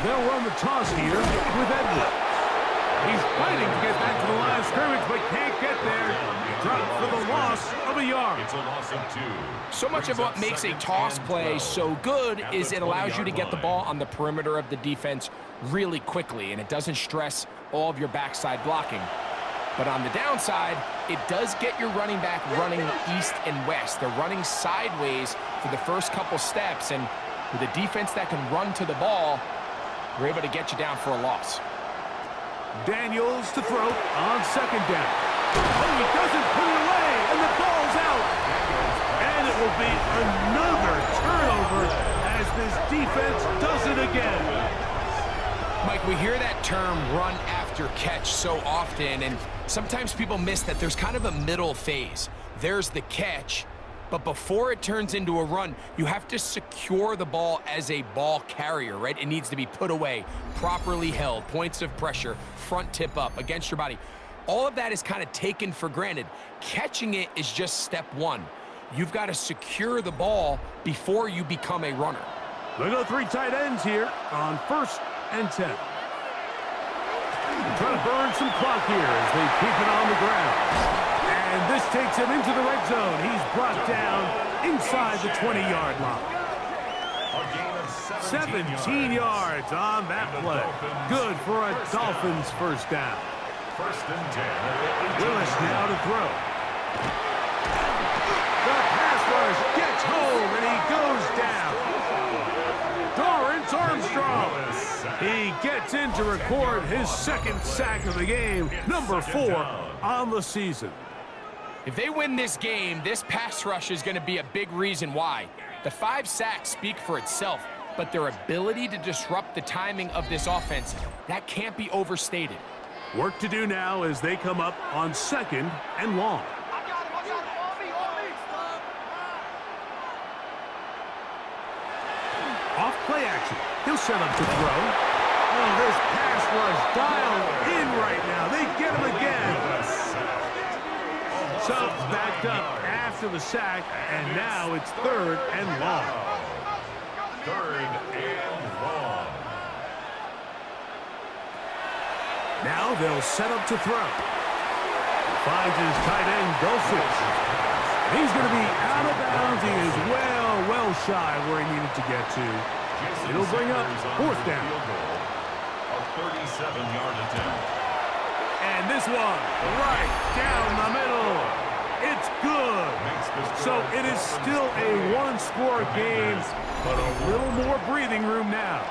Speaker 1: They'll run the toss here with Edwards. He's fighting to get back to the line of scrimmage, but can't get there. Dropped for the loss of a yard.
Speaker 3: It's a loss of 2.
Speaker 2: So much of what makes a toss play so good is it allows you to get the ball on the perimeter of the defense really quickly, and it doesn't stress all of your backside blocking. But on the downside, it does get your running back running east and west. They're running sideways for the first couple steps, and with a defense that can run to the ball, we're able to get you down for a loss.
Speaker 1: Daniels to throw on second down. Oh, he doesn't put it away, and the ball's out. And it will be another turnover as this defense does it again.
Speaker 2: Mike, we hear that term run after catch so often, and sometimes people miss that there's kind of a middle phase. There's the catch, but before it turns into a run, you have to secure the ball as a ball carrier, right? It needs to be put away, properly held, points of pressure, front tip up against your body. All of that is kind of taken for granted. Catching it is just step one. You've got to secure the ball before you become a runner.
Speaker 1: They go 3 tight ends here on first and 10. Trying to burn some clock here as they keep it on the ground. And this takes him into the red zone. He's brought down inside the 20-yard line. 17 yards on that play. Good for a Dolphins first down.
Speaker 3: First and 10.
Speaker 1: Willis now to throw. The pass rush gets home, and he goes down. Dorrance Armstrong. He gets in to record his second sack of the game, number 4 on the season.
Speaker 2: If they win this game, this pass rush is going to be a big reason why. The 5 sacks speak for itself, but their ability to disrupt the timing of this offense, that can't be overstated.
Speaker 1: Work to do now as they come up on second and long. Off play action. He'll set up to throw. Oh, this pass rush dialed in right now. They get him again. So backed up after the sack, and now it's third and long.
Speaker 3: Third and long.
Speaker 1: Now they'll set up to throw. Finds his tight end, Dulcich. He's going to be out of bounds. He is well shy of where he needed to get to. It'll bring up fourth down.
Speaker 3: A 37-yard attempt.
Speaker 1: And this one right down the middle. It's good. So it is still a one-score game, but a little more breathing room now.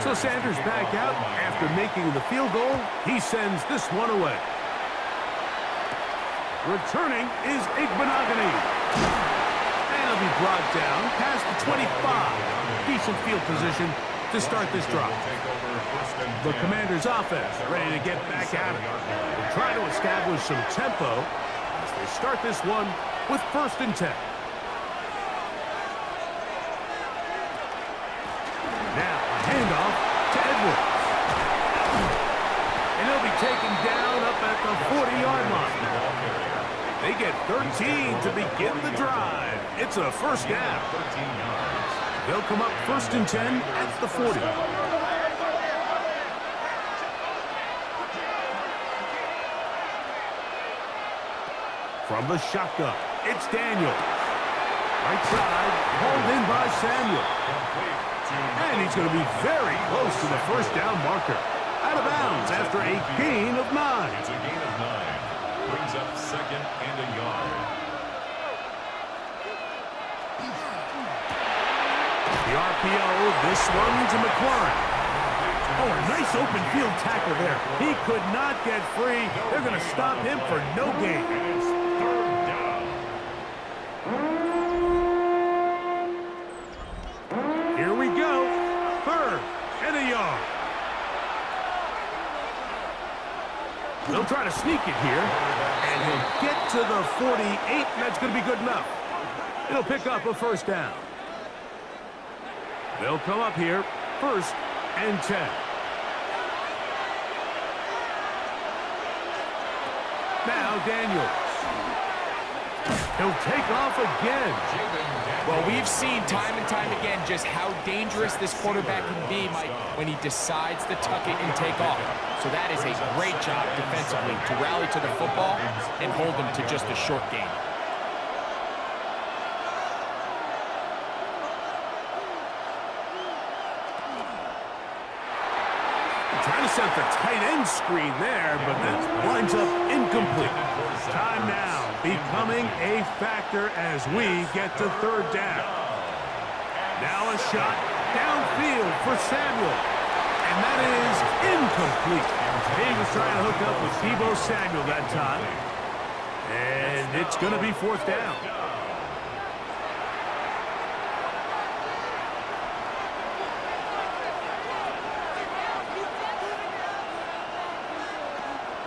Speaker 1: So Sanders back out after making the field goal. He sends this one away. Returning is Igbenogany. And he'll be brought down past the 25. Decent field position to start this drive. The Commanders' offense ready to get back at it. They're trying to establish some tempo as they start this one with 1st and 10. Now a handoff to Edwards. And he'll be taken down up at the 40-yard line. They get 13 to begin the drive. It's a 1st down. They'll come up 1st and 10 at the 40. From the shotgun, it's Daniels. Right side, hauled in by Samuel. And he's going to be very close to the 1st down marker. Out of bounds after a gain of 9.
Speaker 3: It's a gain of 9. Brings up 2nd and a yard.
Speaker 1: The RPO, this one to McLaurin. Oh, a nice open field tackle there. He could not get free. They're going to stop him for no gain.
Speaker 3: And it's 3rd down.
Speaker 1: Here we go. 3rd and a yard. They'll try to sneak it here. And he'll get to the 48, and that's going to be good enough. He'll pick up a 1st down. They'll come up here, 1st and 10. Now Daniels. He'll take off again.
Speaker 2: Well, we've seen time and time again just how dangerous this quarterback can be, Mike, when he decides to tuck it and take off. So that is a great job defensively to rally to the football and hold him to just a short gain.
Speaker 1: Trying to set the tight end screen there, but that winds up incomplete. Time now becoming a factor as we get to 3rd down. Now a shot downfield for Samuel. And that is incomplete. He was trying to hook up with Deebo Samuel that time. And it's going to be 4th down.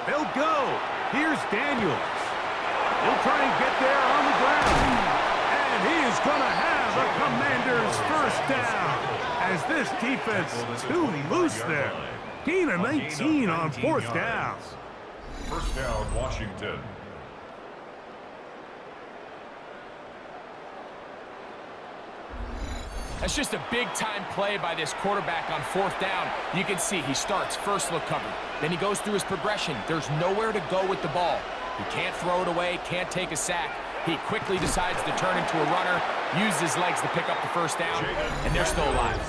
Speaker 1: They'll go. Here's Daniels. He'll try and get there on the ground. And he is going to have a Commander's 1st down. As this defense is too loose there. Gain of 19 on 4th down.
Speaker 3: 1st down, Washington.
Speaker 2: That's just a big-time play by this quarterback on 4th down. You can see he starts 1st look covered. Then he goes through his progression. There's nowhere to go with the ball. He can't throw it away, can't take a sack. He quickly decides to turn into a runner, use his legs to pick up the 1st down, and they're still alive.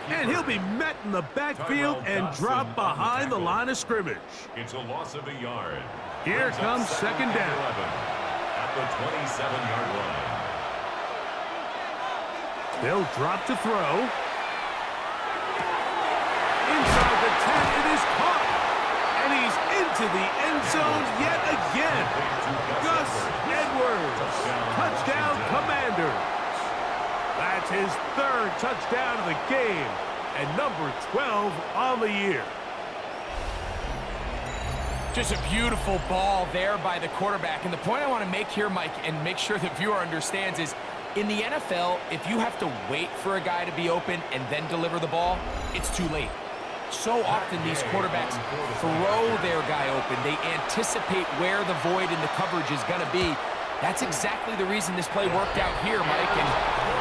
Speaker 1: And he'll be met in the backfield and dropped behind the line of scrimmage.
Speaker 3: It's a loss of a yard.
Speaker 1: Here comes 2nd down.
Speaker 3: 11 at the 27-yard line.
Speaker 1: They'll drop to throw. Inside the 10, it is caught. And he's into the end zone yet again. Gus Edwards. Touchdown, Commanders. That's his 3rd touchdown of the game. And number 12 on the year.
Speaker 2: Just a beautiful ball there by the quarterback. And the point I want to make here, Mike, and make sure the viewer understands is, in the NFL, if you have to wait for a guy to be open and then deliver the ball, it's too late. So often these quarterbacks throw their guy open. They anticipate where the void in the coverage is going to be. That's exactly the reason this play worked out here, Mike, and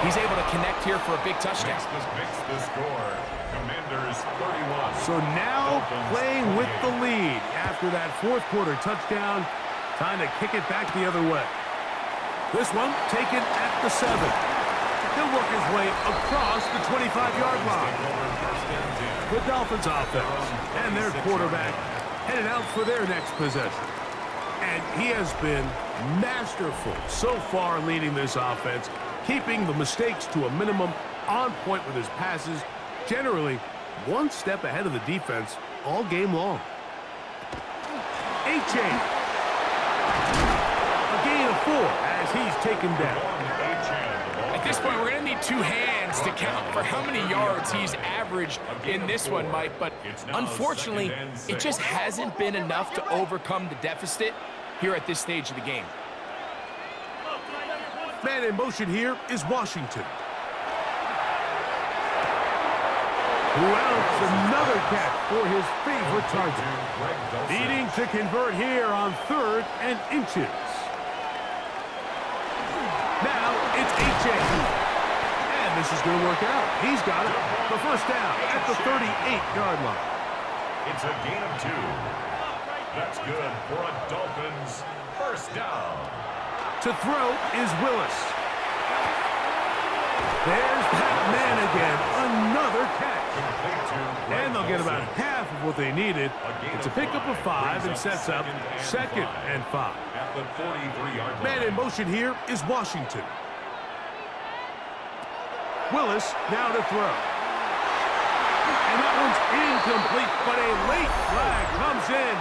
Speaker 2: he's able to connect here for a big touchdown.
Speaker 3: Makes the score. Commanders 31.
Speaker 1: So now playing with the lead after that 4th quarter touchdown. Time to kick it back the other way. This one taken at the 7. He'll work his way across the 25-yard line. The Dolphins offense and their quarterback headed out for their next possession. And he has been masterful so far leading this offense, keeping the mistakes to a minimum, on point with his passes, generally one step ahead of the defense all game long. A-chain. A gain of 4 as he's taken down.
Speaker 2: At this point, we're going to need 2 hands to count for how many yards he's averaged in this one, Mike. But unfortunately, it just hasn't been enough to overcome the deficit here at this stage of the game.
Speaker 1: Man in motion here is Washington. Well, another catch for his favorite target. Needing to convert here on 3rd and inches. Now it's H.A. And this is going to work out. He's got it. The first down at the 38-yard line.
Speaker 3: It's a gain of 2. That's good for a Dolphins first down.
Speaker 1: To throw is Willis. There's that man again. Another catch. And they'll get about half of what they needed. It's a pickup of 5 and sets up 2nd and 5.
Speaker 3: At the 43-yard line.
Speaker 1: Man in motion here is Washington. Willis now to throw. And that one's incomplete, but a late flag comes in.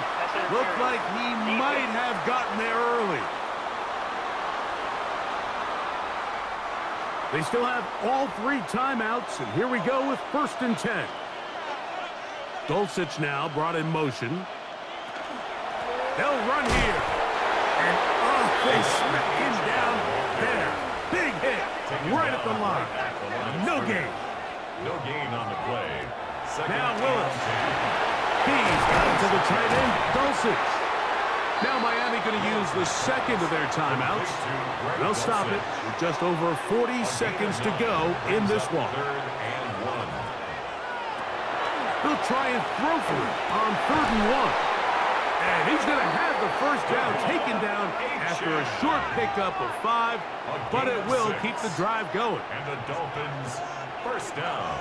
Speaker 1: Looked like he might have gotten there early. They still have all 3 timeouts, and here we go with 1st and 10. Dulcich now brought in motion. They'll run here. And they smack him down there. Big hit right at the line. No gain.
Speaker 3: No gain on the play.
Speaker 1: Now Willis. He's got to the tight end, Dulcich. Now Miami going to use the 2nd of their timeouts. They'll stop it with just over 40 seconds to go in this one. They'll try and throw for it on 3rd and 1. And he's going to have the first down taken down after a short pickup of 5, but it will keep the drive going.
Speaker 3: And the Dolphins first down.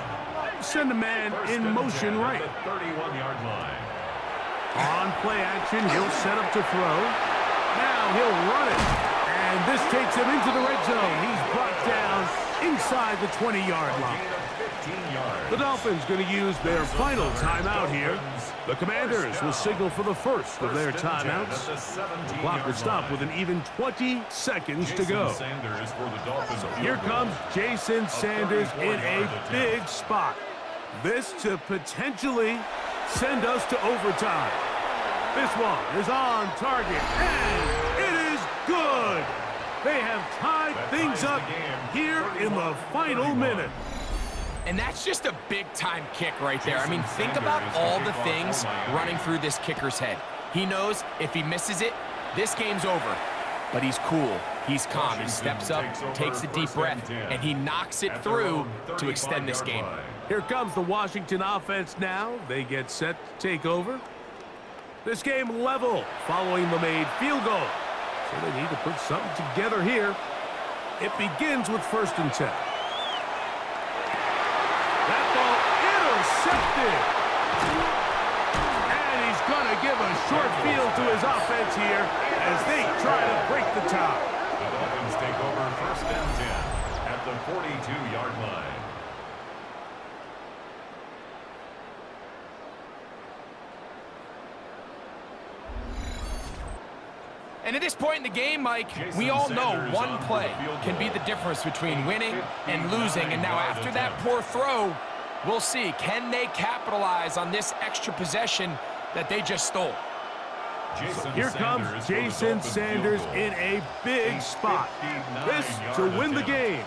Speaker 1: Send a man in motion right.
Speaker 3: 31-yard line.
Speaker 1: On play action, he'll set up to throw. Now he'll run it. And this takes him into the red zone. He's brought down inside the 20-yard line. The Dolphins going to use their final timeout here. The Commanders will signal for the first of their timeouts. The clock will stop with an even 20 seconds to go. So here comes Jason Sanders in a big spot. This to potentially send us to overtime. This one is on target, and it is good. They have tied things up here in the final minute.
Speaker 2: And that's just a big-time kick right there. I mean, think about all the things running through this kicker's head. He knows if he misses it, this game's over. But he's cool. He's calm. He steps up, takes a deep breath, and he knocks it through to extend this game.
Speaker 1: Here comes the Washington offense now. They get set to take over. This game level following the made field goal. So they need to put something together here. It begins with 1st and 10. That ball intercepted. And he's going to give a short field to his offense here as they try to break the tie.
Speaker 3: The Dolphins take over 1st and 10 at the 42-yard line.
Speaker 2: And at this point in the game, Mike, we all know one play can be the difference between winning and losing. And now after that poor throw, we'll see, can they capitalize on this extra possession that they just stole?
Speaker 1: So here comes Jason Sanders in a big spot. This to win the game.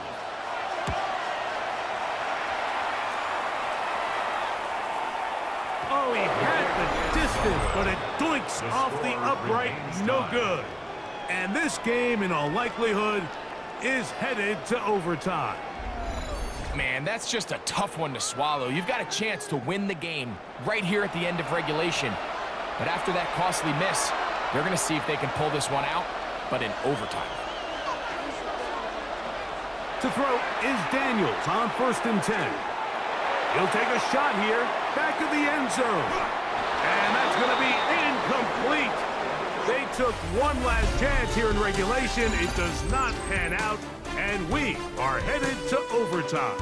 Speaker 1: Oh, he had the distance, but it doinks off the upright, no good. And this game, in all likelihood, is headed to overtime.
Speaker 2: Man, that's just a tough one to swallow. You've got a chance to win the game right here at the end of regulation. But after that costly miss, they're going to see if they can pull this one out, but in overtime.
Speaker 1: To throw is Daniels on 1st and 10. He'll take a shot here, back of the end zone. And that's going to be incomplete. They took one last chance here in regulation. It does not pan out, and we are headed to overtime.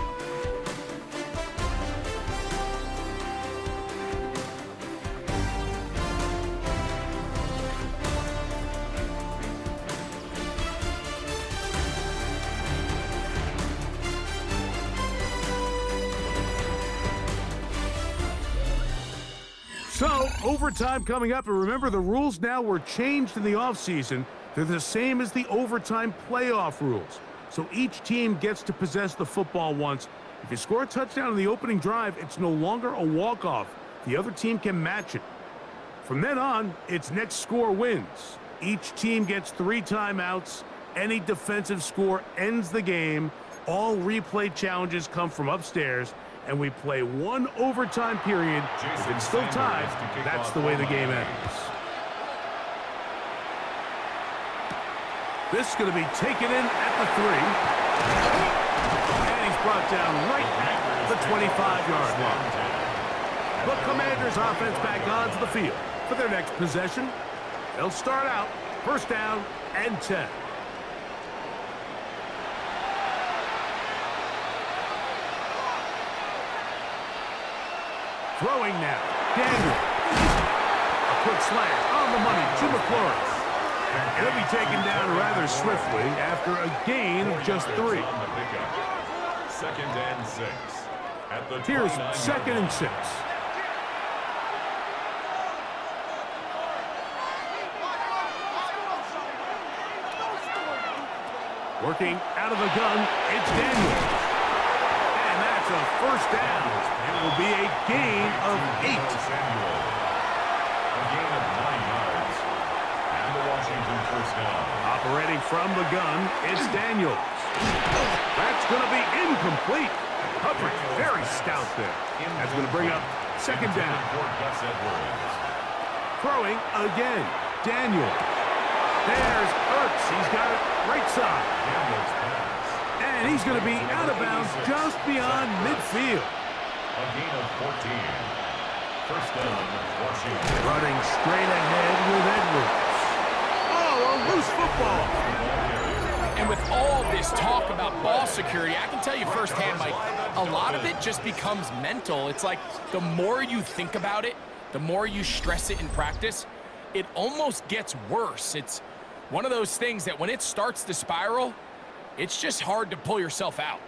Speaker 1: So, overtime coming up, and remember the rules now were changed in the offseason. They're the same as the overtime playoff rules. So each team gets to possess the football once. If you score a touchdown in the opening drive, it's no longer a walk-off. The other team can match it. From then on, it's next score wins. Each team gets 3 timeouts. Any defensive score ends the game. All replay challenges come from upstairs. And we play 1 overtime period. If it's still tied, that's the way the game ends. This is going to be taken in at the 3. And he's brought down right at the 25-yard line. The Commanders' offense back onto the field for their next possession. They'll start out first down and 10. Throwing now, Daniel. A quick slant on the money to McLaurin. He'll be taken down rather swiftly after a gain of just 3.
Speaker 3: Second and 6. At the
Speaker 1: Here's second and 6. Working out of the gun, it's Daniel. And that's a first down. It will be a gain of 8.
Speaker 3: A gain of 9 yards. And the Washington first down.
Speaker 1: Operating from the gun, it's Daniels. That's going to be incomplete. Coverage very stout there. That's going to bring up second down. Throwing again, Daniel. There's Ertz. He's got it right side. And he's going to be out of bounds just beyond midfield.
Speaker 3: A gain of 14. First down, Washington.
Speaker 1: Running straight ahead with Edwards. Oh, a loose football.
Speaker 2: And with all this talk about ball security, I can tell you firsthand, Mike, a lot of it just becomes mental. It's like the more you think about it, the more you stress it in practice, it almost gets worse. It's one of those things that when it starts to spiral, it's just hard to pull yourself out.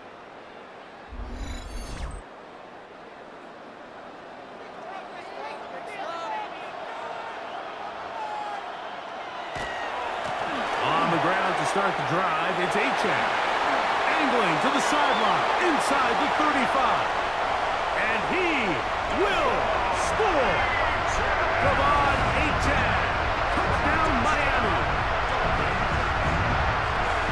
Speaker 1: Start the drive, it's Achane. Angling to the sideline, inside the 35. And he will score. Devon Achane. Touchdown, Miami.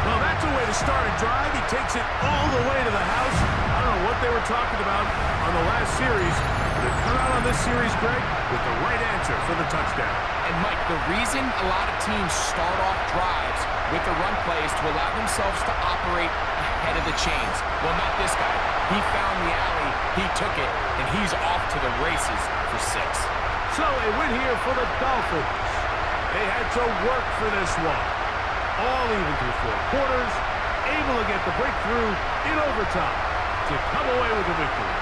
Speaker 1: Well, that's a way to start a drive. He takes it all the way to the house. I don't know what they were talking about on the last series, but they've come out on this series, Greg, with the right answer for the touchdown.
Speaker 2: And, Mike, the reason a lot of teams start off drives with the run play is to allow themselves to operate ahead of the chains. Well, not this guy. He found the alley, he took it, and he's off to the races for 6.
Speaker 1: So a win here for the Dolphins. They had to work for this one. All even through 4 quarters, able to get the breakthrough in overtime to come away with the victory.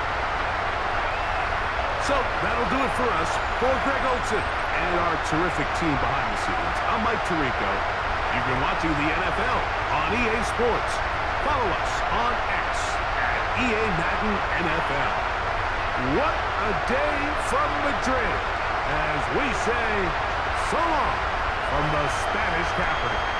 Speaker 1: So that'll do it for us. For Greg Olson and our terrific team behind the scenes, I'm Mike Tirico. You've been watching the NFL on EA Sports. Follow us on X at EA Madden NFL. What a day from Madrid as we say so long from the Spanish capital.